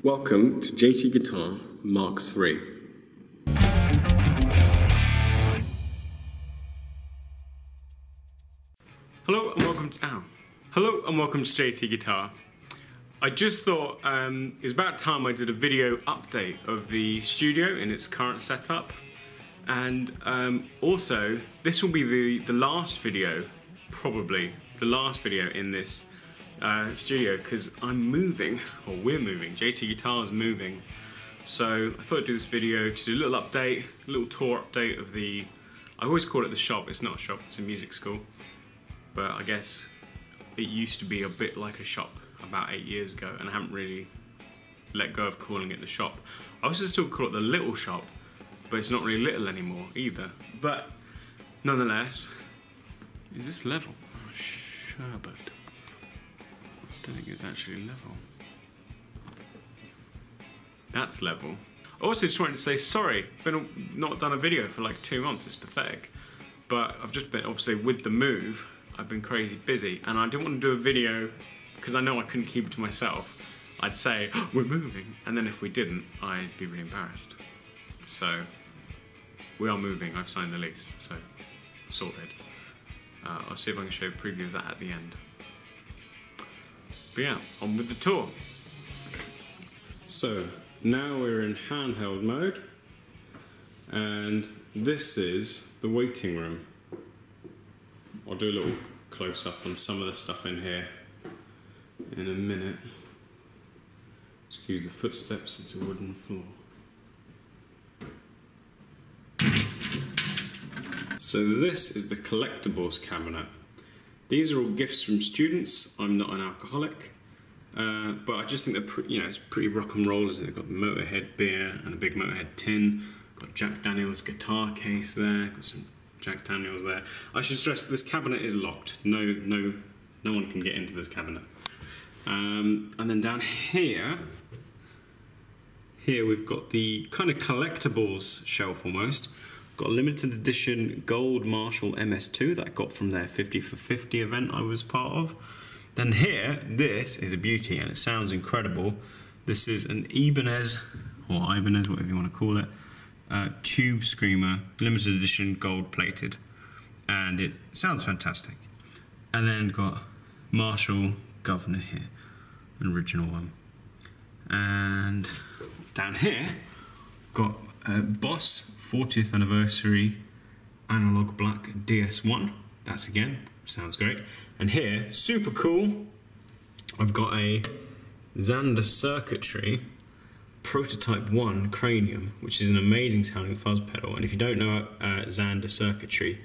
Welcome to JT Guitar Mark III. Hello and welcome to JT Guitar. I just thought it was about time I did a video update of the studio in its current setup, and also this will be the last video, probably the last video in this studio, because I'm moving, or we're moving. JT Guitar is moving, so I thought I'd do this video to do a little update, a little tour update of the. I always call it the shop. It's not a shop; it's a music school, but I guess it used to be a bit like a shop about 8 years ago, and I haven't really let go of calling it the shop. I also still call it the little shop, but it's not really little anymore either. But nonetheless, is this level? Oh, sherbet. I don't think it's actually level. That's level. I also just wanted to say sorry. Not done a video for like 2 months. It's pathetic. But I've just been, obviously with the move, I've been crazy busy, and I didn't want to do a video because I know I couldn't keep it to myself. I'd say, oh, we're moving, and then if we didn't, I'd be really embarrassed. So, we are moving. I've signed the lease, so sorted. I'll see if I can show a preview of that at the end. But yeah, on with the tour. So, now we're in handheld mode, and this is the waiting room. I'll do a little close-up on some of the stuff in here in a minute. Excuse the footsteps, it's a wooden floor. So this is the collectibles cabinet. These are all gifts from students. I'm not an alcoholic, but I just think they're it's pretty rock and roll, isn't it? Got the Motorhead beer and a big Motorhead tin. Got Jack Daniel's guitar case there. Got some Jack Daniel's there. I should stress this cabinet is locked. No one can get into this cabinet. And then down here we've got the kind of collectibles shelf almost. Got a limited edition gold Marshall MS2 that I got from their 50 for 50 event I was part of. Then here, this is a beauty and it sounds incredible. This is an Ibanez, or Ibanez, whatever you want to call it, Tube Screamer, limited edition, gold plated, and it sounds fantastic. And then got Marshall Governor here, an original one. And down here, got Boss 40th anniversary analog black DS1. That's again, sounds great. And here, super cool, I've got a Xander Circuitry Prototype 1 Cranium, which is an amazing sounding fuzz pedal, and if you don't know Xander Circuitry,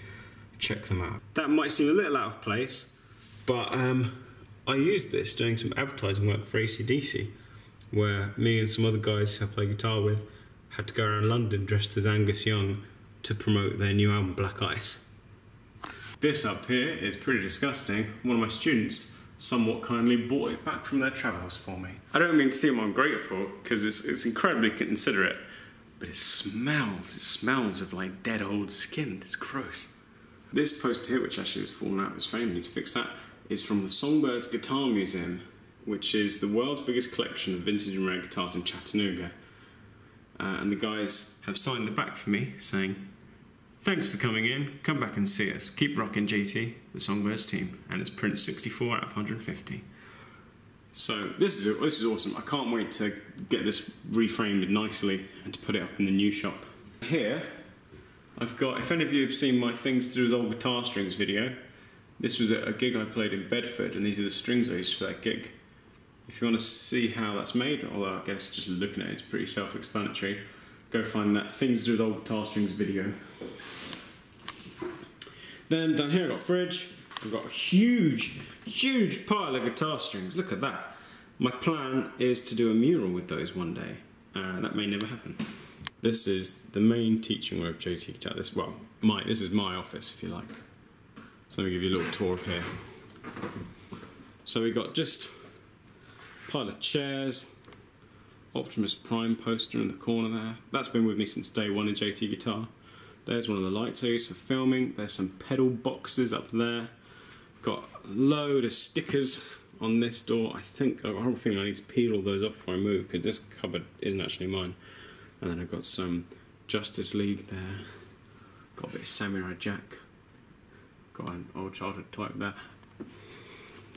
check them out. That might seem a little out of place, but I used this doing some advertising work for AC/DC, where me and some other guys who I play guitar with had to go around London dressed as Angus Young to promote their new album Black Ice. This up here is pretty disgusting. One of my students somewhat kindly bought it back from their travels for me. I don't mean to seem ungrateful, because it's incredibly considerate, but it smells of like dead old skin. It's gross. This poster here, which actually has fallen out of its frame, I need to fix that, is from the Songbirds Guitar Museum, which is the world's biggest collection of vintage and rare guitars in Chattanooga. And the guys have signed the back for me, saying, thanks for coming in, come back and see us. Keep rocking JT, the Songbirds team. And it's print 64 out of 150. So this is awesome. I can't wait to get this reframed nicely and to put it up in the new shop. Here, I've got, if any of you have seen my Things to Do with Old Guitar Strings video, this was a gig I played in Bedford, and these are the strings I used for that gig. If you want to see how that's made, although I guess just looking at it, it's pretty self-explanatory, go find that Things to Do with Old Guitar Strings video. Then down here I've got a fridge. I've got a huge pile of guitar strings. Look at that. My plan is to do a mural with those one day. That may never happen. This is the main teaching room of JT Guitar. This is my office, if you like. So let me give you a little tour of here. So we've got just a pile of chairs, Optimus Prime poster in the corner there. That's been with me since day one in JT Guitar. There's one of the lights I use for filming. There's some pedal boxes up there. Got a load of stickers on this door. I think I have a feeling I need to peel all those off before I move, because this cupboard isn't actually mine. And then I've got some Justice League there. Got a bit of Samurai Jack. Got an old childhood type there.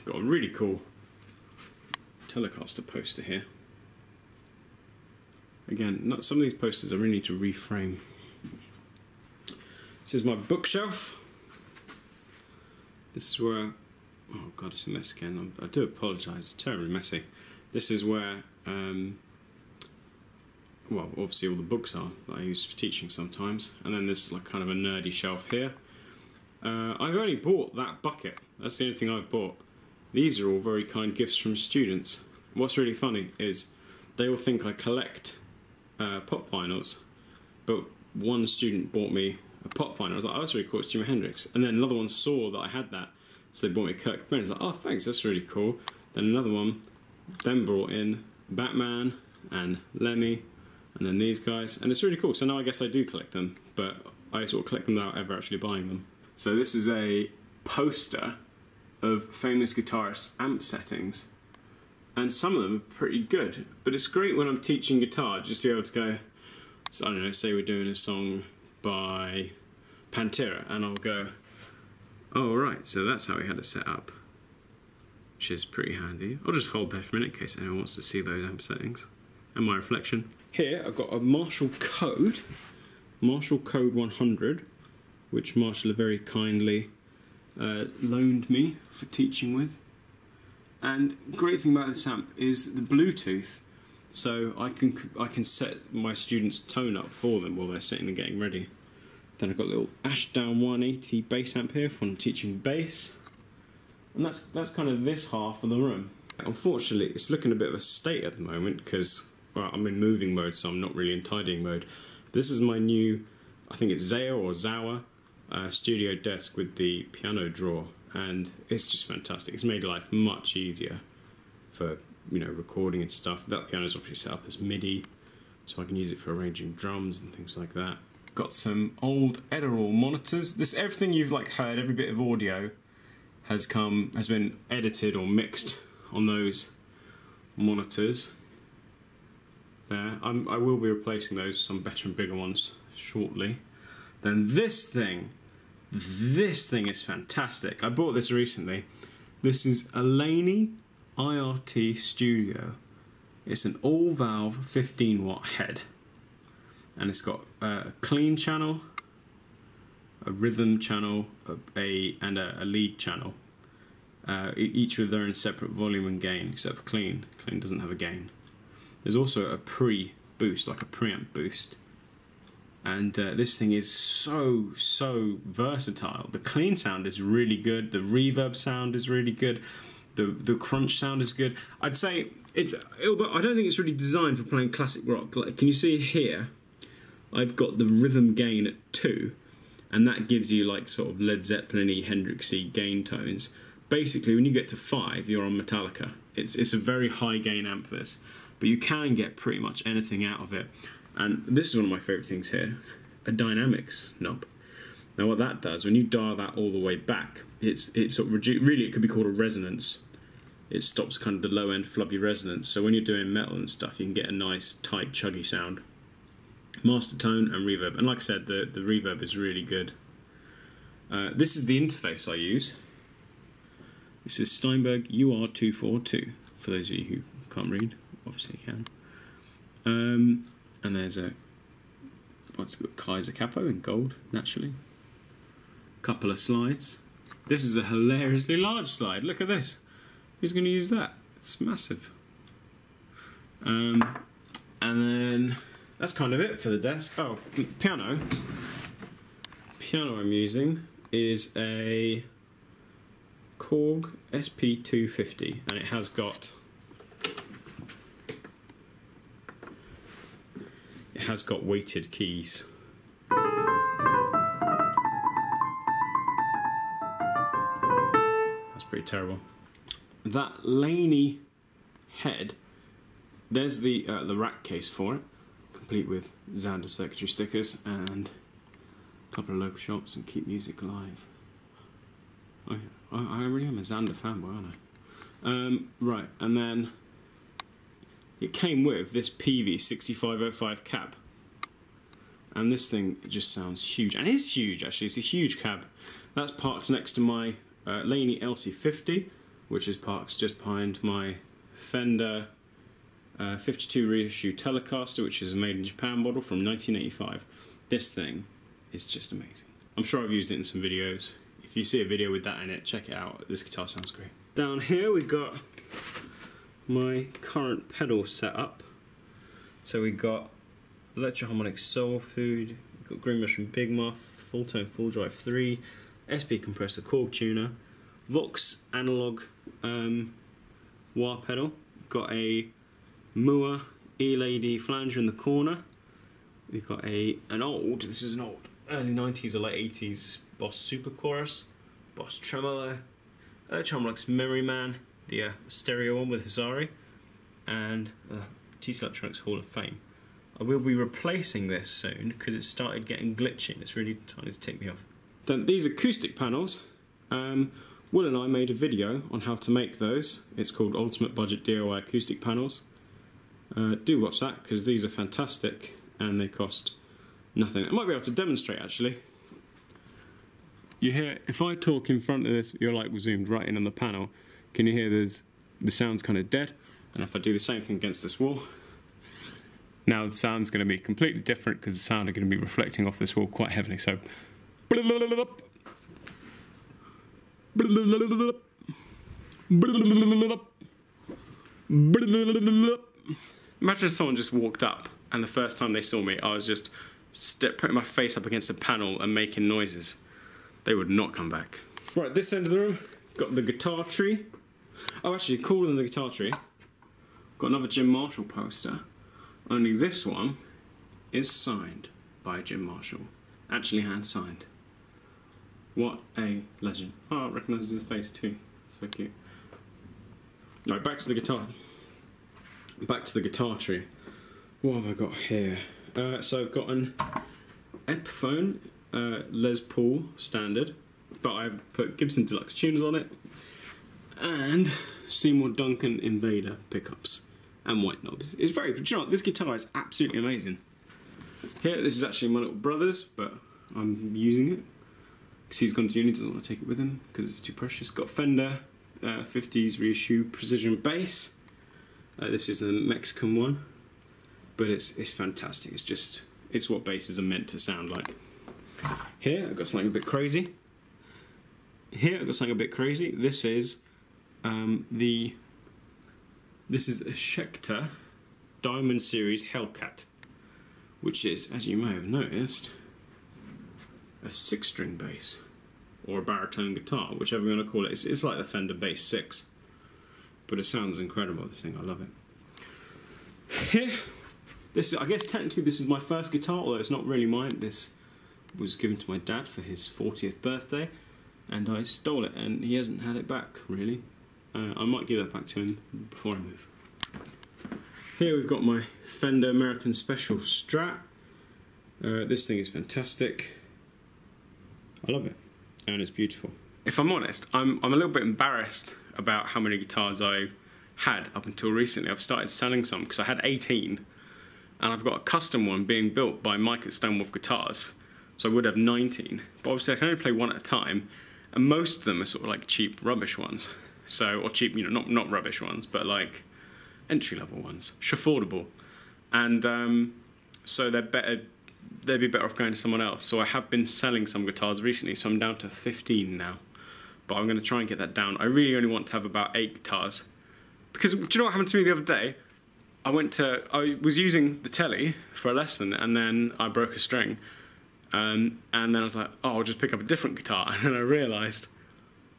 Got a really cool Telecaster poster here. Again, some of these posters I really need to reframe. This is my bookshelf. This is where, oh god, it's a mess again. I do apologise, it's terribly messy. This is where, well, obviously all the books are that I use for teaching sometimes. And then there's like kind of a nerdy shelf here. I've only bought that bucket. That's the only thing I've bought. These are all very kind gifts from students. What's really funny is they all think I collect pop vinyls, but one student bought me a pop vinyl. I was like, oh, that's really cool, it's Jimi Hendrix. And then another one saw that I had that, so they bought me Kurt Cobain. I was like, oh, thanks, that's really cool. Then another one then brought in Batman and Lemmy, and then these guys, and it's really cool. So now I guess I do collect them, but I sort of collect them without ever actually buying them. So this is a poster of famous guitarists' amp settings, and some of them are pretty good, but it's great when I'm teaching guitar just to be able to go, so I don't know, say we're doing a song by Pantera, and I'll go, oh right, so that's how we had it set up, which is pretty handy. I'll just hold that for a minute in case anyone wants to see those amp settings and my reflection. Here I've got a Marshall Code 100, which Marshall very kindly loaned me for teaching with. And the great thing about this amp is that the Bluetooth, so I can set my students' tone up for them while they're sitting and getting ready. Then I've got a little Ashdown 180 bass amp here for when I'm teaching bass. And that's kind of this half of the room. Unfortunately, it's looking a bit of a state at the moment because, well, I'm in moving mode, so I'm not really in tidying mode. This is my new, I think it's Zao or Zawa, studio desk with the piano drawer, and it's just fantastic. It's made life much easier for, you know, recording and stuff. That piano is obviously set up as MIDI, so I can use it for arranging drums and things like that. Got some old Edirol monitors. This, everything you've like heard, every bit of audio has been edited or mixed on those monitors. There, I will be replacing those with some better and bigger ones shortly. Then this thing is fantastic. I bought this recently. This is a Laney IRT Studio. It's an all-valve 15-watt head, and it's got a clean channel, a rhythm channel, and a lead channel. Each with their own separate volume and gain, except for clean. Clean doesn't have a gain. There's also a pre-boost, like a preamp boost. And this thing is so versatile. The clean sound is really good. The reverb sound is really good. The crunch sound is good. I'd say although I don't think it's really designed for playing classic rock. Like, can you see here? I've got the rhythm gain at 2, and that gives you like sort of Led Zeppelin-y, Hendrix-y gain tones. Basically, when you get to 5, you're on Metallica. It's a very high gain amp, this, but you can get pretty much anything out of it. And this is one of my favourite things here, a dynamics knob. Now what that does, when you dial that all the way back, it's sort of really it could be called a resonance. It stops kind of the low end flubby resonance, so when you're doing metal and stuff you can get a nice tight chuggy sound. Master tone and reverb, and like I said, the reverb is really good. This is the interface I use. This is Steinberg UR242, for those of you who can't read, obviously you can. And there's what's it got, Kaiser Capo in gold, naturally. Couple of slides. This is a hilariously large slide. Look at this. Who's going to use that? It's massive. And then that's kind of it for the desk. Oh, piano. Piano I'm using is a Korg SP250, and it has got weighted keys. That's pretty terrible. That Laney head, there's the rack case for it, complete with Xander circuitry stickers and a couple of local shops and Keep Music Alive. I really am a Xander fanboy, aren't Right, and then it came with this PV6505 cab. And this thing just sounds huge, and it's huge actually, it's a huge cab. That's parked next to my Laney LC50, which is parked just behind my Fender 52 reissue Telecaster, which is a made in Japan model from 1985. This thing is just amazing. I'm sure I've used it in some videos. If you see a video with that in it, check it out. This guitar sounds great. Down here we've got my current pedal setup. So we've got Electro-Harmonic Soul Food, we've got Green Mushroom Big Muff, Full Tone Full Drive 3, SP Compressor Korg Tuner, Vox Analog wah pedal, got a Mua E-Lady flanger in the corner, we've got this is an old, early 90s or late 80s Boss Super Chorus, Boss Tremolo, Electro-Harmonic's Memory Man, the stereo one with Hisari, and TC Electronics Hall of Fame. I will be replacing this soon because it started getting glitchy and it's really starting to tick me off. Then these acoustic panels, Will and I made a video on how to make those. It's called Ultimate Budget DIY Acoustic Panels. Do watch that because these are fantastic and they cost nothing. I might be able to demonstrate actually. You hear, if I talk in front of this, you're like zoomed right in on the panel. Can you hear the sound's kind of dead? And if I do the same thing against this wall, now the sound's going to be completely different because the sound are going to be reflecting off this wall quite heavily. So, imagine if someone just walked up and the first time they saw me, I was just putting my face up against a panel and making noises. They would not come back. Right, this end of the room, got the guitar tree. Oh, actually, cooler than the guitar tree, got another Jim Marshall poster. Only this one is signed by Jim Marshall. Actually hand signed. What a legend. Oh, I recognise his face too. So cute. Right, back to the guitar. Back to the guitar tree. What have I got here? So I've got an Epiphone Les Paul standard, but I've put Gibson Deluxe tuners on it, and Seymour Duncan Invader pickups and white knobs. It's very, do you know what, this guitar is absolutely amazing. Here, this is actually my little brother's, but I'm using it because he's gone to uni, doesn't want to take it with him because it's too precious. Got Fender 50s reissue precision bass. This is the Mexican one, but it's fantastic. It's what basses are meant to sound like. Here I've got something a bit crazy. This is this is a Schecter Diamond Series Hellcat, which is, as you may have noticed, a 6-string bass or a baritone guitar, whichever you want to call it. It's like the Fender Bass 6, but it sounds incredible. This thing, I love it. Here, I guess technically this is my first guitar, although it's not really mine. This was given to my dad for his 40th birthday, and I stole it, and he hasn't had it back, really. I might give that back to him before I move. Here we've got my Fender American Special Strat. This thing is fantastic. I love it, and it's beautiful. If I'm honest, I'm a little bit embarrassed about how many guitars I had up until recently. I've started selling some because I had 18, and I've got a custom one being built by Mike at Stonewolf Guitars, so I would have 19. But obviously I can only play one at a time, and most of them are sort of like cheap rubbish ones. So, or cheap, you know, not rubbish ones, but like entry-level ones, affordable. And so they'd be better off going to someone else. So I have been selling some guitars recently, so I'm down to 15 now. But I'm going to try and get that down. I really only want to have about 8 guitars. Because, do you know what happened to me the other day? I was using the telly for a lesson, and then I broke a string. And then I was like, oh, I'll just pick up a different guitar. And then I realised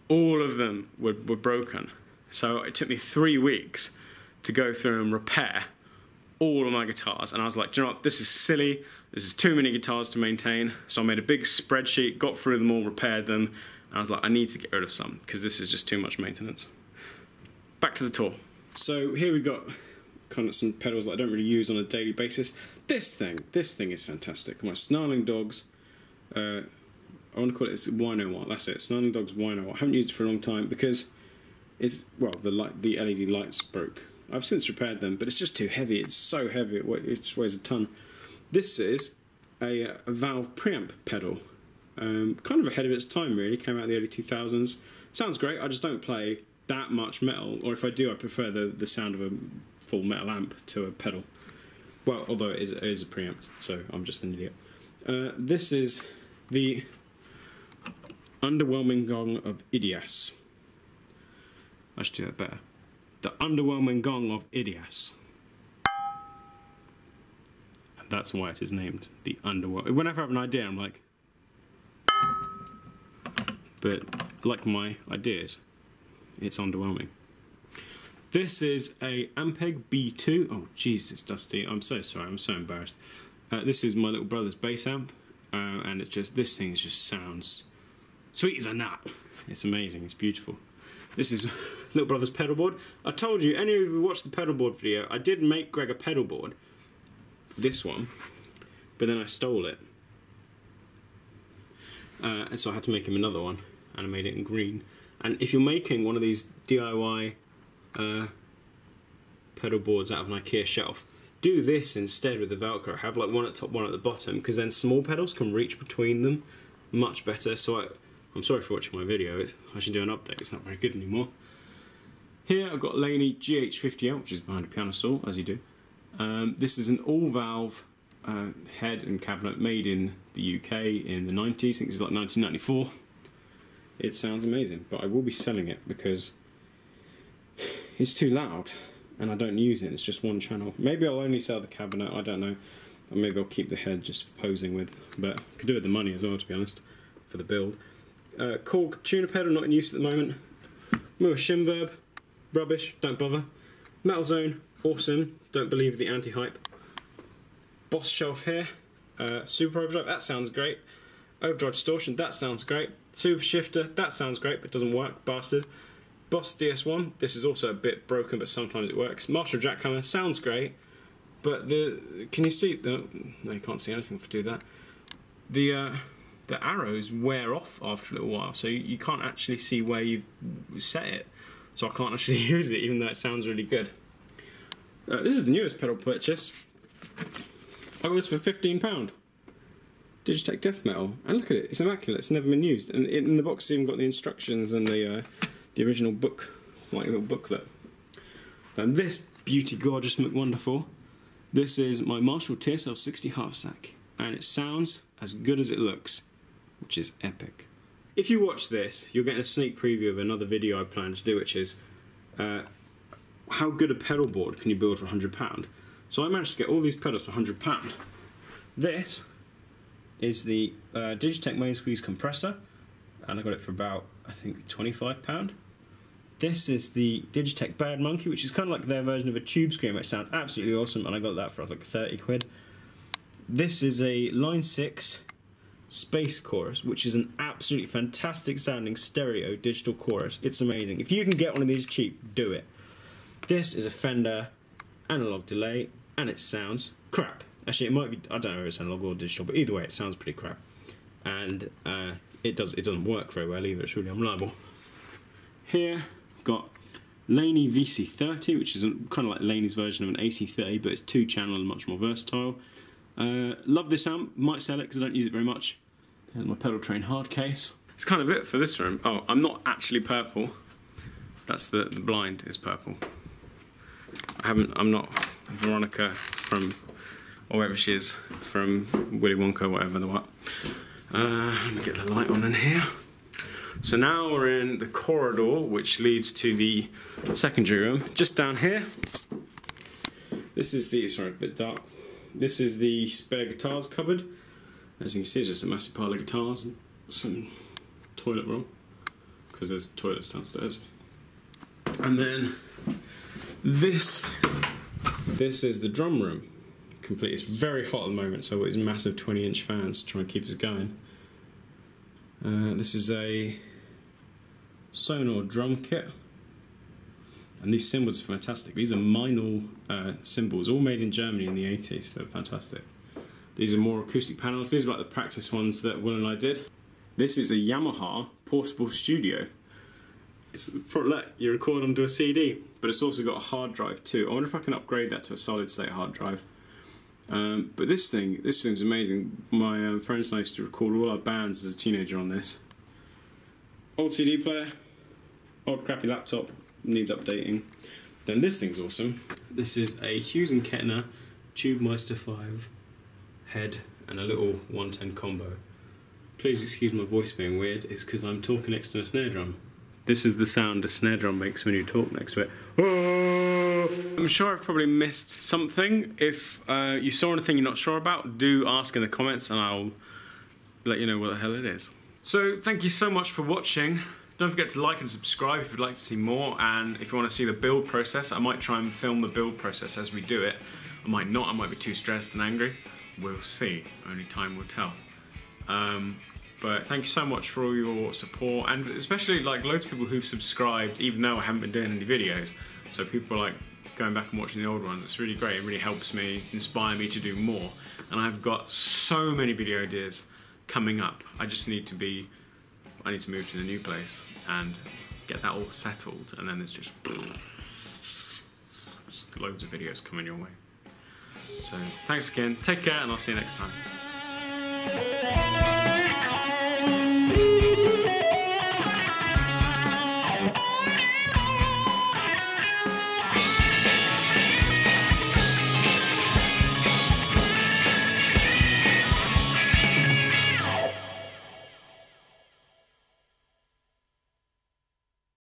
all of them were broken. So it took me 3 weeks to go through and repair all of my guitars. And I was like, do you know what, this is silly. This is too many guitars to maintain. So I made a big spreadsheet, got through them all, repaired them. And I was like, I need to get rid of some because this is just too much maintenance. Back to the tour. So here we got kind of some pedals that I don't really use on a daily basis. This thing is fantastic. My Snarling Dogs, I want to call it Wino Watt, that's it, Snarling Dogs Wino Watt. I haven't used it for a long time because is, well, the LED lights broke. I've since repaired them, but it's just too heavy. It's so heavy, it just weighs a ton. This is a valve preamp pedal. Kind of ahead of its time, really. Came out in the early 2000s. Sounds great. I just don't play that much metal, or if I do, I prefer the sound of a full metal amp to a pedal. Well, although it is a preamp, so I'm just an idiot. This is the underwhelming gong of Idias. I should do that better. The underwhelming gong of Idias. And that's why it is named the underwhelming. Whenever I have an idea, I'm like... But like my ideas, it's underwhelming. This is a Ampeg B2. Oh, Jesus, Dusty. I'm so sorry. I'm so embarrassed. This is my little brother's bass amp, and it's just, this thing just sounds sweet as a nut. It's amazing. It's beautiful. This is little brother's pedal board. I told you, any of you who watched the pedal board video, I did make Greg a pedal board. This one, but then I stole it, and so I had to make him another one, and I made it in green. And if you're making one of these DIY pedal boards out of an IKEA shelf, do this instead with the Velcro. Have like one at the top, one at the bottom, because then small pedals can reach between them much better. So I'm sorry for watching my video. I should do an update. It's not very good anymore. Here I've got Laney GH50L, which is behind a piano saw, as you do. This is an all-valve head and cabinet made in the UK in the 90s. I think this is like 1994. It sounds amazing, but I will be selling it because it's too loud and I don't use it. It's just one channel. Maybe I'll only sell the cabinet, I don't know. Or maybe I'll keep the head just for posing with, but I could do with the money as well, to be honest, for the build. Korg tuner pedal, not in use at the moment. Moore Shimverb, rubbish, don't bother. Metal Zone, awesome, don't believe the anti-hype. Boss shelf here, Super Overdrive, that sounds great. Overdrive Distortion, that sounds great. Super Shifter, that sounds great, but doesn't work, bastard. Boss DS1, this is also a bit broken, but sometimes it works. Marshall Jackhammer, sounds great, but can you see, no, you can't see anything if I do that. The arrows wear off after a little while, so you can't actually see where you've set it. So I can't actually use it, even though it sounds really good. This is the newest pedal purchase. I got this for £15. Digitech Death Metal, and look at it, it's immaculate, it's never been used. And in the box it's even got the instructions and the original book, like a little booklet. And this beauty gorgeous McWonderful, this is my Marshall TSL 60 half stack, and it sounds as good as it looks, which is epic. If you watch this, you're getting a sneak preview of another video I plan to do, which is how good a pedal board can you build for £100? So I managed to get all these pedals for £100. This is the Digitech Main Squeeze compressor, and I got it for about, I think, £25. This is the Digitech Bad Monkey, which is kind of like their version of a tube screamer. It sounds absolutely awesome, and I got that for like 30 quid. This is a Line 6 Space Chorus, which is an absolutely fantastic sounding stereo digital chorus. It's amazing. If you can get one of these cheap, do it. This is a Fender analog delay, and it sounds crap. Actually, it might be, I don't know if it's analog or digital, but either way, it sounds pretty crap. And it doesn't work very well either, it's really unreliable. Here, got Laney VC30, which is kind of like Laney's version of an AC30, but it's 2-channel and much more versatile. Love this amp, might sell it because I don't use it very much. There's my pedal train hard case. It's kind of it for this room. Oh, I'm not actually purple. That's the blind is purple. I'm not Veronica from, or wherever she is, from Willy Wonka, whatever the what. Let me get the light on in here. So now we're in the corridor, which leads to the secondary room. Just down here, this is the, sorry, a bit dark. This is the spare guitars cupboard. As you can see, it's just a massive pile of guitars and some toilet roll, because there's toilets downstairs. And then this is the drum room. Complete. It's very hot at the moment, so I've got these massive 20-inch fans to try and keep us going. This is a Sonor drum kit, and these cymbals are fantastic. These are Meinl cymbals, all made in Germany in the 80s. They're fantastic. These are more acoustic panels. These are like the practice ones that Will and I did. This is a Yamaha portable studio, You record onto a CD, but it's also got a hard drive too. I wonder if I can upgrade that to a solid state hard drive. But this thing's amazing. My friends and I used to record all our bands as a teenager on this. Old CD player, old crappy laptop, needs updating. Then this thing's awesome. This is a Hughes & Kettner Tube Meister 5 head and a little 110 combo. Please excuse my voice being weird, it's because I'm talking next to a snare drum. This is the sound a snare drum makes when you talk next to it. Oh! I'm sure I've probably missed something. If you saw anything you're not sure about, do ask in the comments and I'll let you know what the hell it is. So thank you so much for watching. Don't forget to like and subscribe if you'd like to see more, and if you want to see the build process, I might try and film the build process as we do it. I might not, I might be too stressed and angry. We'll see, only time will tell. But thank you so much for all your support, and especially like loads of people who've subscribed even though I haven't been doing any videos. So people are like going back and watching the old ones. It's really great, it really helps me, inspire me to do more. And I've got so many video ideas coming up. I need to move to the new place and get that all settled, and then there's just loads of videos coming your way. So thanks again, take care, and I'll see you next time.